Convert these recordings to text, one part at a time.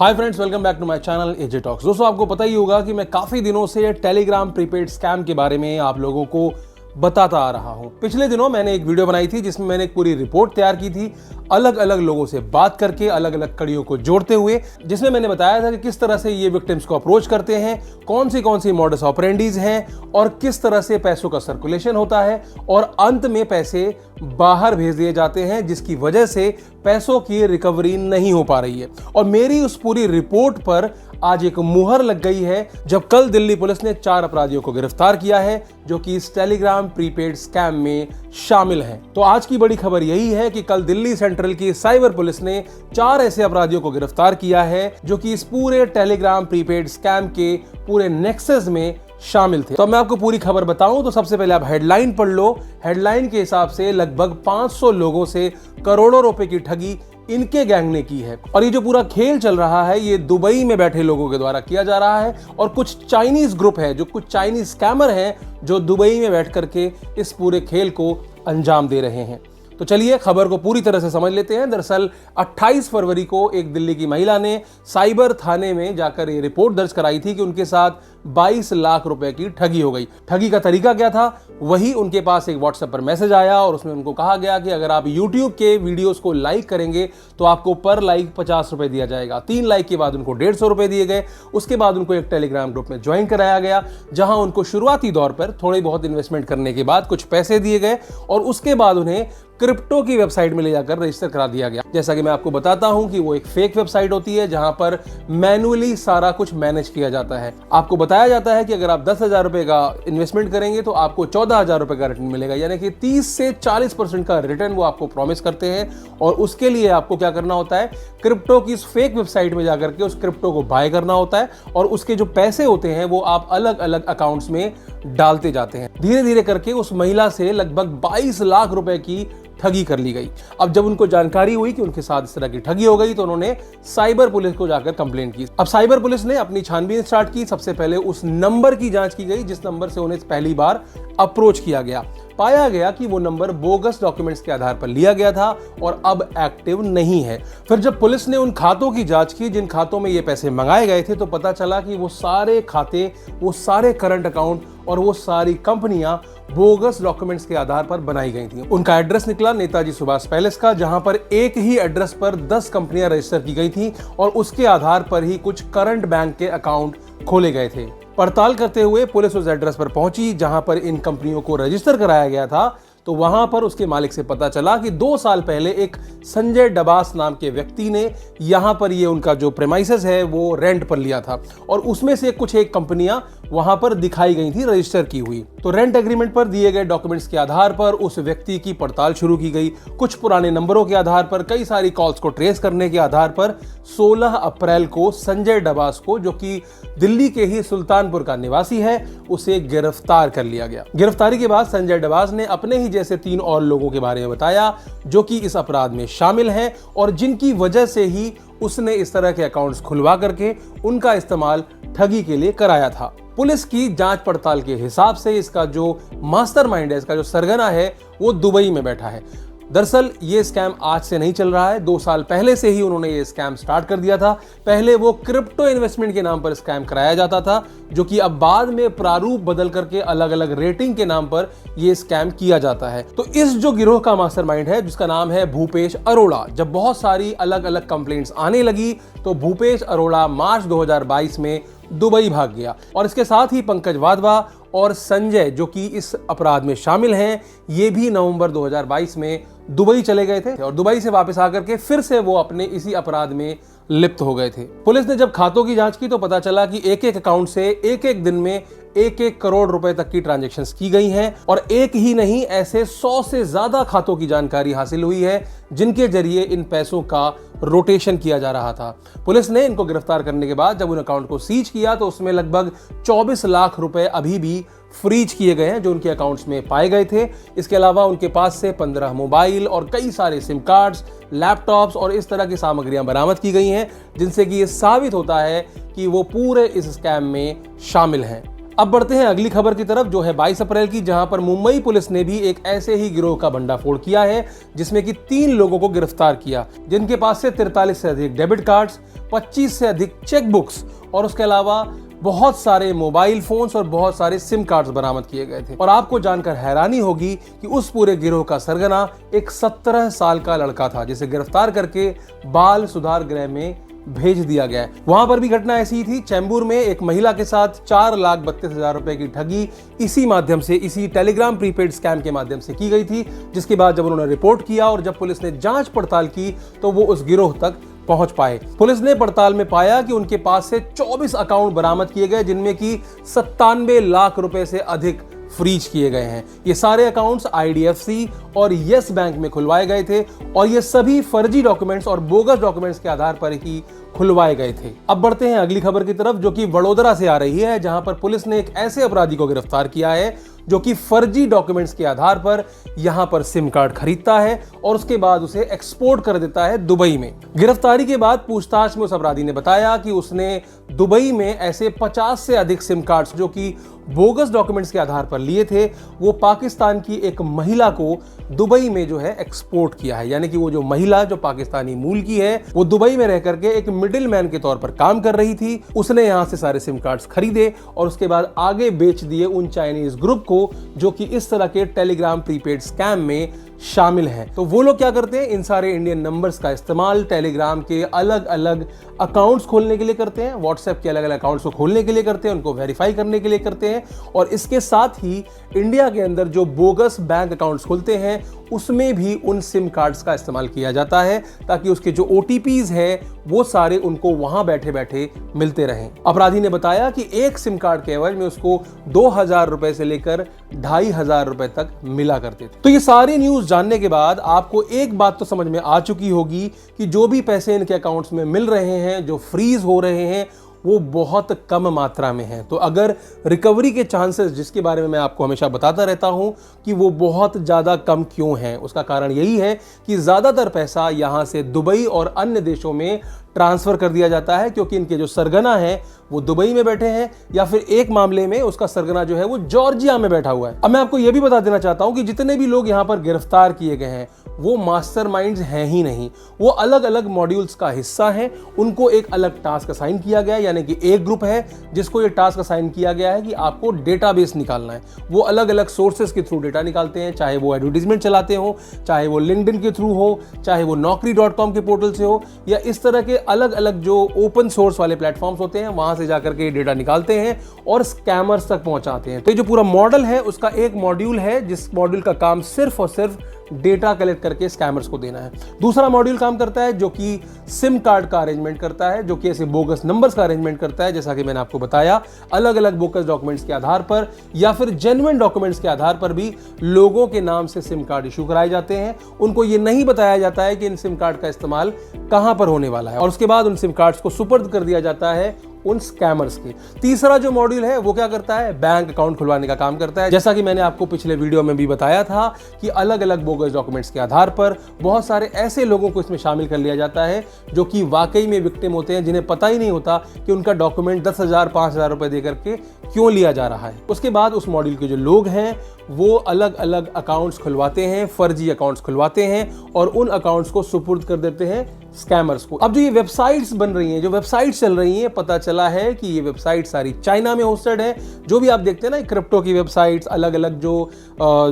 Hi friends, welcome back to my channel AJ Talks. दोस्तों, आपको पता ही होगा कि मैं काफी दिनों से टेलीग्राम प्रीपेड स्कैम के बारे में आप लोगों को बताता आ रहा हूं। पिछले दिनों मैंने एक वीडियो बनाई थी जिसमें मैंने एक पूरी रिपोर्ट तैयार की थी, अलग अलग लोगों से बात करके, अलग अलग कड़ियों को जोड़ते हुए, जिसमें मैंने बताया था कि किस तरह से ये विक्टिम्स को अप्रोच करते हैं, कौन सी मॉडस ऑपरेंडीज हैं और किस तरह से पैसों का सर्कुलेशन होता है और अंत में पैसे बाहर भेज दिए जाते हैं, जिसकी वजह से पैसों की रिकवरी नहीं हो पा रही है। और मेरी उस पूरी रिपोर्ट पर आज एक मुहर लग गई है जब कल दिल्ली पुलिस ने 4 अपराधियों को गिरफ्तार किया है जो कि इस टेलीग्राम प्रीपेड स्कैम में शामिल हैं। तो आज की बड़ी खबर यही है कि कल दिल्ली सेंट्रल की साइबर पुलिस ने 4 ऐसे अपराधियों को गिरफ्तार किया है जो कि इस पूरे टेलीग्राम प्रीपेड स्कैम के पूरे नेक्सस में शामिल थे। तो मैं आपको पूरी खबर बताऊं तो सबसे पहले आप हेडलाइन पढ़ लो। हेडलाइन के हिसाब से लगभग 500 लोगों से करोड़ों रुपए की ठगी इनके गैंग ने की है। और ये जो पूरा खेल चल रहा है ये दुबई में बैठे लोगों के द्वारा किया जा रहा है और कुछ चाइनीज ग्रुप है, जो कुछ चाइनीज स्कैमर हैं जो दुबई में बैठ करके इस पूरे खेल को अंजाम दे रहे हैं। तो चलिए खबर को पूरी तरह से समझ लेते हैं। दरअसल 28 फरवरी को एक दिल्ली की महिला ने साइबर थाने में जाकर ये रिपोर्ट दर्ज कराई थी कि उनके साथ 22 लाख रुपए की ठगी हो गई। ठगी का तरीका क्या था? वही उनके पास एक व्हाट्सएप पर मैसेज आया और उसमें उनको कहा गया कि अगर आप यूट्यूब के वीडियोस को लाइक करेंगे तो आपको पर लाइक 50 रुपए दिया जाएगा। 3 लाइक के बाद उनको 150 रुपए दिए गए। उसके बाद उनको एक टेलीग्राम ग्रुप में ज्वाइन कराया गया जहां उनको शुरुआती दौर पर थोड़ी बहुत इन्वेस्टमेंट करने के बाद कुछ पैसे दिए गए और उसके बाद उन्हें क्रिप्टो की वेबसाइट में ले जाकर रजिस्टर करा दिया गया। जैसा कि मैं आपको बताता हूं कि वो एक फेक वेबसाइट होती है जहां पर मैनुअली सारा कुछ मैनेज किया जाता है। आपको बताया जाता है कि अगर आप 10,000 रुपए का इन्वेस्टमेंट करेंगे तो आपको 14,000 रुपए का रिटर्न मिलेगा, यानी कि 30 से 40% का रिटर्न वो आपको प्रॉमिस करते हैं। और उसके लिए आपको क्या करना होता है, क्रिप्टो की इस फेक वेबसाइट में जाकर के उस क्रिप्टो को बाय करना होता है और उसके जो पैसे होते हैं वो आप अलग अलग अकाउंट्स में डालते जाते हैं। धीरे धीरे करके उस महिला से लगभग 22 लाख रुपए की ठगी कर ली गई। अब जब उनको जानकारी हुई कि उनके साथ इस तरह की ठगी हो गई तो उन्होंने साइबर पुलिस को जाकर कंप्लेंट की। अब साइबर पुलिस ने अपनी छानबीन स्टार्ट की। सबसे पहले उस नंबर की जांच की गई जिस नंबर से उन्हें पहली बार अप्रोच किया गया। पाया गया कि वो नंबर बोगस डॉक्यूमेंट्स के आधार पर लिया गया था और अब एक्टिव नहीं है। फिर जब पुलिस ने उन खातों की जांच की जिन खातों में ये पैसे मंगाए गए थे तो पता चला कि वो सारे खाते, वो सारे करंट अकाउंट और वो सारी कंपनियां बोगस डॉक्यूमेंट्स के आधार पर बनाई गई थी। उनका एड्रेस निकला नेताजी सुभाष पैलेस का, जहां पर एक ही एड्रेस पर 10 कंपनियां रजिस्टर की गई थी और उसके आधार पर ही कुछ करंट बैंक के अकाउंट खोले गए थे। पड़ताल करते हुए पुलिस उस एड्रेस पर पहुंची जहां पर इन कंपनियों को रजिस्टर कराया गया था। तो वहां पर उसके मालिक से पता चला कि 2 साल पहले एक संजय डबास नाम के व्यक्ति ने यहां पर ये उनका जो प्रेमाइसेस है वो रेंट पर लिया था और उसमें से कुछ एक कंपनियां वहां पर दिखाई गई थी रजिस्टर की हुई। तो रेंट एग्रीमेंट पर दिए गए डॉक्यूमेंट्स के आधार पर उस व्यक्ति की पड़ताल शुरू की गई। कुछ पुराने नंबरों के आधार पर, कई सारी कॉल्स को ट्रेस करने के आधार पर 16 अप्रैल को संजय डबास को, जो कि दिल्ली के ही सुल्तानपुर का निवासी है, उसे गिरफ्तार कर लिया गया। गिरफ्तारी के बाद संजय डबास ने अपने ही जैसे 3 और लोगों के बारे में बताया जो कि इस अपराध में शामिल हैं और जिनकी वजह से ही उसने इस तरह के अकाउंट्स खुलवा करके उनका इस्तेमाल ठगी के लिए कराया था। पुलिस की जांच पड़ताल के हिसाब से इसका जो मास्टरमाइंड है, इसका जो सरगना है, वो दुबई में बैठा है। दरअसल ये स्कैम आज से नहीं चल रहा है, 2 साल पहले से ही उन्होंने ये स्कैम स्टार्ट कर दिया था। पहले वो क्रिप्टो इन्वेस्टमेंट के नाम पर स्कैम कराया जाता था, जो कि अब बाद में प्रारूप बदल करके अलग अलग रेटिंग के नाम पर ये स्कैम किया जाता है। तो इस जो गिरोह का मास्टरमाइंड है जिसका नाम है भूपेश अरोड़ा, जब बहुत सारी अलग अलग कंप्लेंट्स आने लगी तो भूपेश अरोड़ा मार्च 2022 में दुबई भाग गया और इसके साथ ही पंकज वाधवा और संजय, जो कि इस अपराध में शामिल हैं, ये भी नवंबर 2022 में दुबई चले गए थे और दुबई से वापस आकर के फिर से वो अपने इसी अपराध में लिप्त हो गए थे। पुलिस ने जब खातों की जांच की तो पता चला कि एक एक अकाउंट से एक एक दिन में 1-1 करोड़ रुपए तक की ट्रांजैक्शंस की गई हैं और एक ही नहीं, ऐसे 100 से ज्यादा खातों की जानकारी हासिल हुई है जिनके जरिए इन पैसों का रोटेशन किया जा रहा था। पुलिस ने इनको गिरफ्तार करने के बाद जब उन अकाउंट को सीज किया तो उसमें लगभग 24 लाख रुपए अभी भी फ्रीज किए गए हैं जो उनके अकाउंट्स में पाए गए थे। इसके अलावा उनके पास से 15 मोबाइल और कई सारे सिम कार्ड्स, लैपटॉप्स और इस तरह की सामग्रियां बरामद की गई हैं जिनसे कि ये साबित होता है कि वो पूरे इस स्कैम में शामिल हैं। अब बढ़ते हैं अगली खबर की तरफ, जो है 22 अप्रैल की, जहां पर मुंबई पुलिस ने भी एक ऐसे ही गिरोह का भंडाफोड़ किया है जिसमें कि 3 लोगों को गिरफ्तार किया, जिनके पास से 43 से अधिक डेबिट कार्ड्स, 25 से अधिक चेकबुक्स और उसके अलावा बहुत सारे मोबाइल फोन्स और बहुत सारे सिम कार्ड्स बरामद किए गए थे। और आपको जानकर हैरानी होगी कि उस पूरे गिरोह का सरगना एक 17 साल का लड़का था, जिसे गिरफ्तार करके बाल सुधार गृह में भेज दिया गया है। वहां पर भी घटना ऐसी ही थी। चैंबूर में एक महिला के साथ 4,32,000 रुपए की ठगी इसी माध्यम से, इसी टेलीग्राम प्रीपेड स्कैम के माध्यम से की गई थी, जिसके बाद जब उन्होंने रिपोर्ट किया और जब पुलिस ने जांच पड़ताल की तो वो उस गिरोह तक पहुंच पाए। पुलिस ने पड़ताल में पाया कि उनके पास से 24 अकाउंट बरामद किए गए, जिनमें की 97 लाख रुपए से अधिक फ्रीज किए गए हैं। ये सारे अकाउंट्स IDFC और येस बैंक में खुलवाए गए थे और ये सभी फर्जी डॉक्यूमेंट्स और बोगस डॉक्यूमेंट्स के आधार पर ही खुलवाए गए थे। अब बढ़ते हैं अगली खबर की तरफ, जो कि वडोदरा से आ रही है, जहां पर पुलिस ने एक ऐसे अपराधी को गिरफ्तार किया है जो कि फर्जी डॉक्यूमेंट्स के आधार पर यहां पर सिम कार्ड खरीदता है और उसके बाद उसे एक्सपोर्ट कर देता है दुबई में। गिरफ्तारी के बाद पूछताछ में उस अपराधी ने बताया कि उसने दुबई में ऐसे 50 से अधिक सिम कार्ड्स जो कि बोगस डॉक्यूमेंट्स के आधार पर लिए थे, वो पाकिस्तान की एक महिला को दुबई में जो है एक्सपोर्ट किया है। यानी कि वो जो महिला जो पाकिस्तानी मूल की है, वो दुबई में रह करके एक मिडिल मैन के तौर पर काम कर रही थी। उसने यहां से सारे सिम कार्ड्स खरीदे और उसके बाद आगे बेच दिए उन चाइनीज ग्रुप को जो कि इस तरह के टेलीग्राम प्रीपेड स्कैम में शामिल हैं। तो वो लोग क्या करते हैं, इन सारे इंडियन नंबर्स का इस्तेमाल टेलीग्राम के अलग अलग अकाउंट्स खोलने के लिए करते हैं, व्हाट्सएप के अलग अलग अकाउंट्स को खोलने के लिए करते हैं, उनको वेरीफाई करने के लिए करते हैं और इसके साथ ही इंडिया के अंदर जो बोगस बैंक अकाउंट्स खुलते हैं उसमें भी उन सिम कार्ड्स का इस्तेमाल किया जाता है ताकि उसके जो OTPs है वो सारे उनको वहां बैठे बैठे मिलते रहें। अपराधी ने बताया कि एक सिम कार्ड के एवज में उसको 2,000 रुपए से लेकर 2,500 रुपए तक मिला करते थे। तो ये सारी न्यूज जानने के बाद आपको एक बात तो समझ में आ चुकी होगी कि जो भी पैसे इनके अकाउंट्स में मिल रहे हैं, जो फ्रीज हो रहे हैं, वो बहुत कम मात्रा में है। तो अगर रिकवरी के चांसेस, जिसके बारे में मैं आपको हमेशा बताता रहता हूं कि वो बहुत ज़्यादा कम क्यों हैं, उसका कारण यही है कि ज़्यादातर पैसा यहां से दुबई और अन्य देशों में ट्रांसफर कर दिया जाता है, क्योंकि इनके जो सरगना है वो दुबई में बैठे हैं या फिर एक मामले में उसका सरगना जो है वो जॉर्जिया में बैठा हुआ है। अब मैं आपको यह भी बता देना चाहता हूं कि जितने भी लोग यहां पर गिरफ्तार किए गए हैं वो मास्टरमाइंड्स हैं ही नहीं, वो अलग अलग मॉड्यूल्स का हिस्सा हैं। उनको एक अलग टास्क असाइन किया गया है, यानी कि एक ग्रुप है जिसको ये टास्क असाइन किया गया है कि आपको डेटाबेस निकालना है। वो अलग अलग सोर्सेस के थ्रू डेटा निकालते हैं, चाहे वो एडवर्टीजमेंट चलाते हो, चाहे वो लिंक्डइन के थ्रू हो, चाहे वो naukri.com के पोर्टल से हो, या इस तरह के अलग अलग जो ओपन सोर्स वाले प्लेटफॉर्म्स होते हैं वहां से जाकर के डेटा निकालते हैं और स्कैमर्स तक पहुंचाते हैं। तो ये जो पूरा मॉडल है उसका एक मॉड्यूल है जिस मॉड्यूल का काम सिर्फ और सिर्फ डेटा कलेक्ट करके स्कैमर्स को देना है। दूसरा मॉड्यूल काम करता है जो कि सिम कार्ड का अरेंजमेंट करता है, जो कि ऐसे बोगस नंबर्स का अरेंजमेंट करता है, जैसा कि मैंने आपको बताया, अलग अलग बोगस डॉक्यूमेंट्स के आधार पर या फिर जेन्युइन डॉक्यूमेंट्स के आधार पर भी लोगों के नाम से सिम कार्ड इशू कराए जाते हैं। उनको ये नहीं बताया जाता है कि इन सिम कार्ड का इस्तेमाल कहां पर होने वाला है और उसके बाद उन सिम कार्ड्स को सुपर्द कर दिया जाता है उन स्कैमर्स के। तीसरा जो मॉड्यूल है वो क्या करता है, बैंक अकाउंट खुलवाने का काम करता है। जैसा कि मैंने आपको पिछले वीडियो में भी बताया था कि अलग अलग बोगस डॉक्यूमेंट्स के आधार पर बहुत सारे ऐसे लोगों को इसमें शामिल कर लिया जाता है जो कि वाकई में विक्टिम होते हैं, जिन्हें पता ही नहीं होता कि उनका डॉक्यूमेंट 10,000 5,000 रुपए देकर के क्यों लिया जा रहा है। उसके बाद उस मॉड्यूल के जो लोग हैं वो अलग अलग अकाउंट्स खुलवाते हैं, फर्जी अकाउंट्स खुलवाते हैं और उन अकाउंट्स को सुपुर्द कर देते हैं स्कैमर्स को। अब जो ये वेबसाइट्स बन रही हैं, जो वेबसाइट्स चल रही हैं, पता चला है कि ये वेबसाइट सारी चाइना में होस्टेड है। जो भी आप देखते हैं ना क्रिप्टो की वेबसाइट्स, अलग अलग जो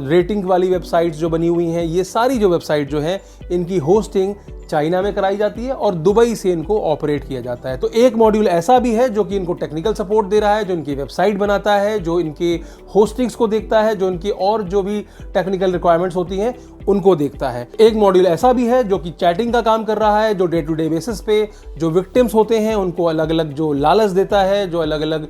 रेटिंग वाली वेबसाइट्स जो बनी हुई हैं, ये सारी जो वेबसाइट जो है इनकी होस्टिंग चाइना में कराई जाती है और दुबई से इनको ऑपरेट किया जाता है। तो एक मॉड्यूल ऐसा भी है जो कि इनको टेक्निकल सपोर्ट दे रहा है, जो इनकी वेबसाइट बनाता है, जो इनके होस्टिंग्स को देखता है, जो इनकी और जो भी टेक्निकल रिक्वायरमेंट्स होती हैं उनको देखता है। एक मॉड्यूल ऐसा भी है जो कि चैटिंग का काम कर रहा है, जो डे टू डे बेसिस पे जो विक्टिम्स होते हैं उनको अलग अलग जो लालच देता है, जो अलग अलग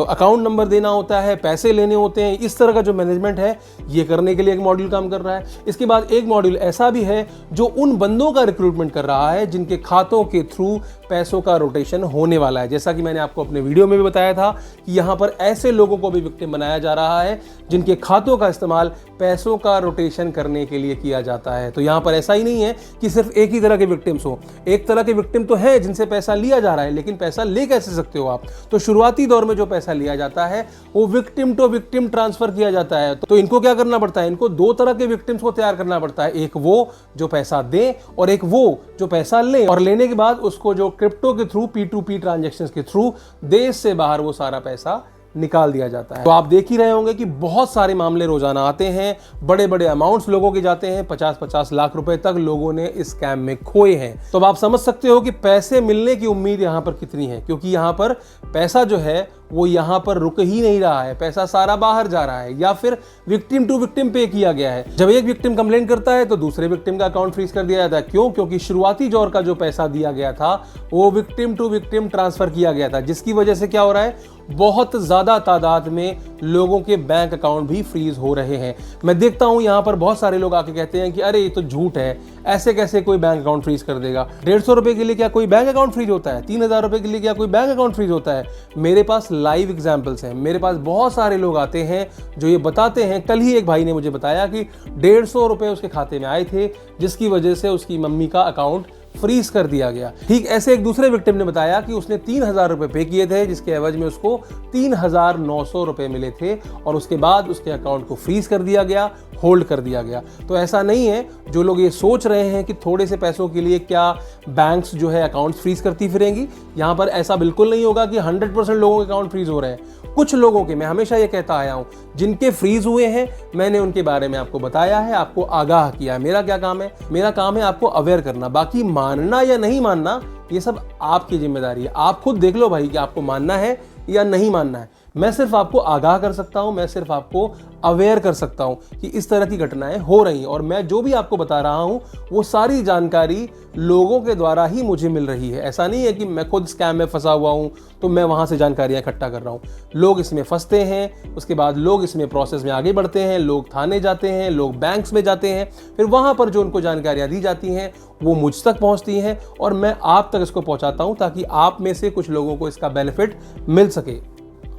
अकाउंट नंबर देना होता है, पैसे लेने होते हैं, इस तरह का जो मैनेजमेंट है ये करने के लिए एक मॉड्यूल काम कर रहा है। इसके बाद एक मॉड्यूल ऐसा भी है जो उन बंदों का रिक्रूटमेंट कर रहा है जिनके खातों के थ्रू पैसों का रोटेशन होने वाला है। जैसा कि मैंने आपको अपने वीडियो में भी बताया था कि यहाँ पर ऐसे लोगों को भी विक्टिम बनाया जा रहा है जिनके खातों का इस्तेमाल पैसों का रोटेशन करने के लिए किया जाता है। तो यहाँ पर ऐसा ही नहीं है कि सिर्फ एक ही तरह के विक्टिम्स हो। एक तरह के विक्टिम तो है जिनसे पैसा लिया जा रहा है, लेकिन पैसा ले कैसे सकते हो आप? तो शुरुआती दौर में जो पैसा लिया जाता है वो विक्टिम टू विक्टिम ट्रांसफर किया जाता है। तो इनको क्या करना पड़ता है? इनको दो तरह के विक्टिम्स को तैयार करना पड़ता है। एक वो जो पैसा दे और एक वो जो पैसा ले, और लेने के बाद उसको जो क्रिप्टो के थ्रू P2P ट्रांजैक्शंस के थ्रू देश से बाहर वो सारा पैसा निकाल दिया जाता है। तो आप देख ही रहे होंगे कि बहुत सारे मामले रोजाना आते हैं, बड़े बड़े अमाउंट्स लोगों के जाते हैं, 50-50 लाख रुपए तक लोगों ने इस स्कैम में खोए हैं। तो अब आप समझ सकते हो कि पैसे मिलने की उम्मीद यहां पर कितनी है, क्योंकि यहां पर पैसा जो है वो यहां पर रुक ही नहीं रहा है, पैसा सारा बाहर जा रहा है या फिर विक्टिम टू विक्टिम पे किया गया है। जब एक विक्टिम कंप्लेंट करता है तो दूसरे विक्टिम का अकाउंट फ्रीज कर दिया जाता है। क्यों? क्योंकि शुरुआती दौर का जो पैसा दिया गया था वो विक्टिम टू विक्टिम ट्रांसफर किया गया था, जिसकी वजह से क्या हो रहा है, बहुत ज्यादा तादाद में लोगों के बैंक अकाउंट भी फ्रीज हो रहे हैं। मैं देखता हूं यहां पर बहुत सारे लोग आके कहते हैं कि अरे ये तो झूठ है, ऐसे कैसे कोई बैंक अकाउंट फ्रीज कर देगा? 150 रुपए के लिए क्या कोई बैंक अकाउंट फ्रीज होता है? 3000 रुपए के लिए क्या कोई बैंक अकाउंट फ्रीज होता है? मेरे पास लाइव एग्जांपल्स हैं, मेरे पास बहुत सारे लोग आते हैं जो ये बताते हैं। कल ही एक भाई ने मुझे बताया कि 150 रुपए उसके खाते में आए थे, जिसकी वजह से उसकी मम्मी का अकाउंट फ्रीज कर दिया गया। ठीक ऐसे एक दूसरे विक्टिम ने बताया कि उसने 3000 रुपए पे किए थे, जिसके एवज में उसको 3900 रुपए मिले थे और उसके बाद उसके अकाउंट को फ्रीज कर दिया गया, होल्ड कर दिया गया। तो ऐसा नहीं है, जो लोग ये सोच रहे हैं कि थोड़े से पैसों के लिए क्या बैंक्स जो है अकाउंट फ्रीज करती फिरेंगी, यहां पर ऐसा बिल्कुल नहीं होगा कि 100% लोगों के अकाउंट फ्रीज हो रहे हैं। कुछ लोगों के, मैं हमेशा ये कहता आया हूं, जिनके फ्रीज हुए हैं मैंने उनके बारे में आपको बताया है, आपको आगाह किया है। मेरा क्या काम है? मेरा काम है आपको अवेयर करना। बाकी मानना या नहीं मानना ये सब आपकी जिम्मेदारी है। आप खुद देख लो भाई कि आपको मानना है या नहीं मानना है। मैं सिर्फ आपको आगाह कर सकता हूं, मैं सिर्फ आपको अवेयर कर सकता हूं कि इस तरह की घटनाएं हो रही हैं, और मैं जो भी आपको बता रहा हूं वो सारी जानकारी लोगों के द्वारा ही मुझे मिल रही है। ऐसा नहीं है कि मैं खुद स्कैम में फंसा हुआ हूं तो मैं वहां से जानकारियां इकट्ठा कर रहा हूं। लोग इसमें फंसते हैं, उसके बाद लोग इसमें प्रोसेस में आगे बढ़ते हैं, लोग थाने जाते हैं, लोग बैंक्स में जाते हैं, फिर वहां पर जो उनको जानकारियां दी जाती हैं वो मुझ तक पहुंचती हैं और मैं आप तक इसको पहुंचाता हूं ताकि आप में से कुछ लोगों को इसका बेनिफिट मिल सके।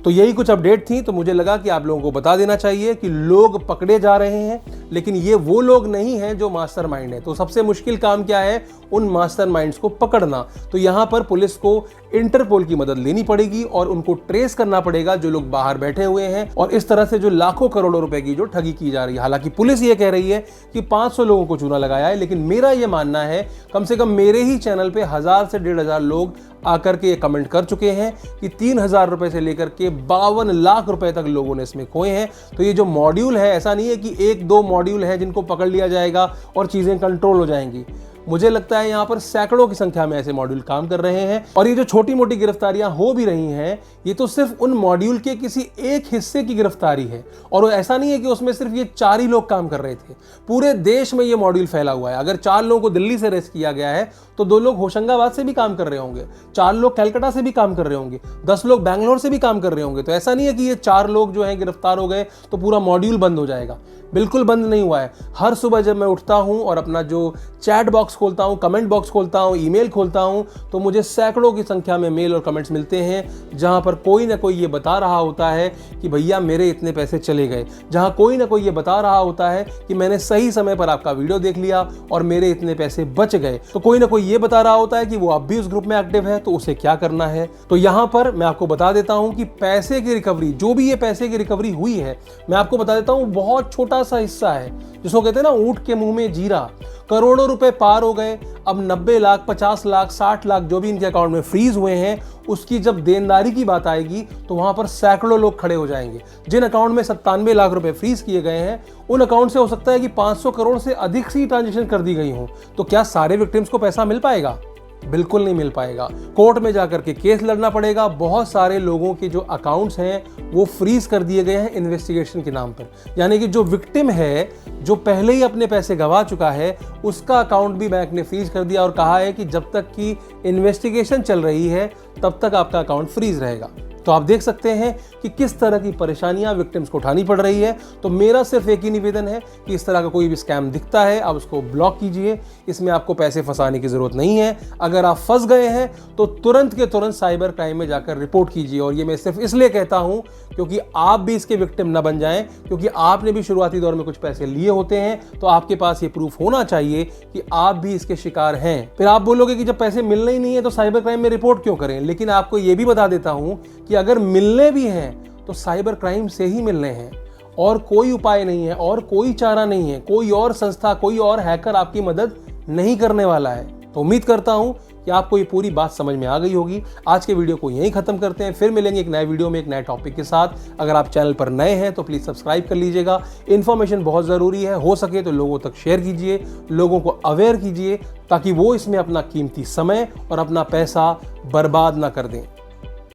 तो यही कुछ अपडेट थी, तो मुझे लगा कि आप लोगों को बता देना चाहिए कि लोग पकड़े जा रहे हैं, लेकिन ये वो लोग नहीं हैं जो मास्टरमाइंड है। तो सबसे मुश्किल काम क्या है? उन मास्टरमाइंड्स को पकड़ना। तो यहां पर पुलिस को इंटरपोल की मदद लेनी पड़ेगी और उनको ट्रेस करना पड़ेगा जो लोग बाहर बैठे हुए हैं, और इस तरह से जो लाखों करोड़ों रुपए की जो ठगी की जा रही है। हालांकि पुलिस ये कह रही है कि 500 लोगों को चूना लगाया है, लेकिन मेरा ये मानना है, कम से कम मेरे ही चैनल पे 1000 से 1500 लोग आकर के ये कमेंट कर चुके हैं कि 3000 रुपए से लेकर के 52 लाख रुपए तक लोगों ने इसमें खोए हैं। तो ये जो मॉड्यूल है, ऐसा नहीं है कि 1-2 मॉड्यूल है जिनको पकड़ लिया जाएगा और चीजें कंट्रोल हो जाएंगी। मुझे लगता है यहाँ पर सैकड़ों की संख्या में ऐसे मॉड्यूल काम कर रहे हैं, और ये जो छोटी मोटी गिरफ्तारियां हो भी रही हैं, ये तो सिर्फ उन मॉड्यूल के किसी एक हिस्से की गिरफ्तारी है। और ऐसा नहीं है कि उसमें सिर्फ ये 4 ही लोग काम कर रहे थे, पूरे देश में ये मॉड्यूल फैला हुआ है। अगर 4 लोगों को दिल्ली से अरेस्ट किया गया है तो 2 लोग होशंगाबाद से भी काम कर रहे होंगे, 4 लोग कलकत्ता से भी काम कर रहे होंगे, 10 लोग बैंगलोर से भी काम कर रहे होंगे। तो ऐसा नहीं है कि ये 4 लोग जो हैं गिरफ्तार हो गए तो पूरा मॉड्यूल बंद हो जाएगा। बिल्कुल बंद नहीं हुआ है। हर सुबह जब मैं उठता हूं और अपना जो चैट बॉक्स खोलता हूं, कमेंट बॉक्स खोलता हूं, ईमेल खोलता हूं, तो मुझे सैकड़ों की संख्या में मेल और कमेंट्स मिलते हैं जहां पर कोई ना कोई ये बता रहा होता है कि भैया मेरे इतने पैसे चले गए, जहां कोई ना कोई ये बता रहा होता है कि मैंने सही समय पर आपका वीडियो देख लिया और मेरे इतने पैसे बच गए, तो कोई ना कोई ये बता रहा होता है कि वो अब भी उस ग्रुप में एक्टिव है तो उसे क्या करना है। तो यहां पर मैं आपको बता देता हूं कि पैसे की रिकवरी, जो भी ये पैसे की रिकवरी हुई है, मैं आपको बता देता हूं बहुत छोटा सा हिस्सा है, जिसको कहते हैं ना ऊंट के मुंह में जीरा। करोड़ों रुपए पार हो गए, अब 90 लाख, 50 लाख, 60 लाख जो भी इनके अकाउंट में फ्रीज हुए हैं, उसकी जब देनदारी की बात आएगी तो वहां पर सैकड़ों लोग खड़े हो जाएंगे। जिन अकाउंट में 97 लाख रुपए फ्रीज किए गए हैं, उन अकाउंट से हो सकता है कि 500 करोड़ से अधिक सी ट्रांजेक्शन कर दी गई हो। तो क्या सारे विक्टिम्स को पैसा मिल पाएगा? बिल्कुल नहीं मिल पाएगा। कोर्ट में जाकर के केस लड़ना पड़ेगा। बहुत सारे लोगों के जो अकाउंट्स हैं वो फ्रीज कर दिए गए हैं इन्वेस्टिगेशन के नाम पर। यानी कि जो विक्टिम है, जो पहले ही अपने पैसे गंवा चुका है, उसका अकाउंट भी बैंक ने फ्रीज कर दिया और कहा है कि जब तक की इन्वेस्टिगेशन चल रही है तब तक आपका अकाउंट फ्रीज रहेगा। तो आप देख सकते हैं कि किस तरह की परेशानियां विक्टिम्स को उठानी पड़ रही है। तो मेरा सिर्फ एक ही निवेदन है कि इस तरह का कोई भी स्कैम दिखता है आप उसको ब्लॉक कीजिए। इसमें आपको पैसे फंसाने की जरूरत नहीं है। अगर आप फंस गए हैं तो तुरंत के तुरंत साइबर क्राइम में जाकर रिपोर्ट कीजिए। और ये मैं सिर्फ इसलिए कहता हूं क्योंकि आप भी इसके विक्टिम न बन जाएं, क्योंकि आपने भी शुरुआती दौर में कुछ पैसे लिए होते हैं। तो आपके पास ये प्रूफ होना चाहिए कि आप भी इसके शिकार हैं। फिर आप बोलोगे कि जब पैसे मिलने ही नहीं है तो साइबर क्राइम में रिपोर्ट क्यों करें, लेकिन आपको यह भी बता देता हूं कि अगर मिलने भी हैं तो साइबर क्राइम से ही मिलने हैं, और कोई उपाय नहीं है और कोई चारा नहीं है। कोई और संस्था, कोई और हैकर आपकी मदद नहीं करने वाला है। तो उम्मीद करता हूं कि आपको ये पूरी बात समझ में आ गई होगी। आज के वीडियो को यहीं खत्म करते हैं, फिर मिलेंगे एक नए वीडियो में एक नए टॉपिक के साथ। अगर आप चैनल पर नए हैं तो प्लीज सब्सक्राइब कर लीजिएगा। इन्फॉर्मेशन बहुत जरूरी है, हो सके तो लोगों तक शेयर कीजिए, लोगों को अवेयर कीजिए, ताकि वो इसमें अपना कीमती समय और अपना पैसा बर्बाद ना कर दें।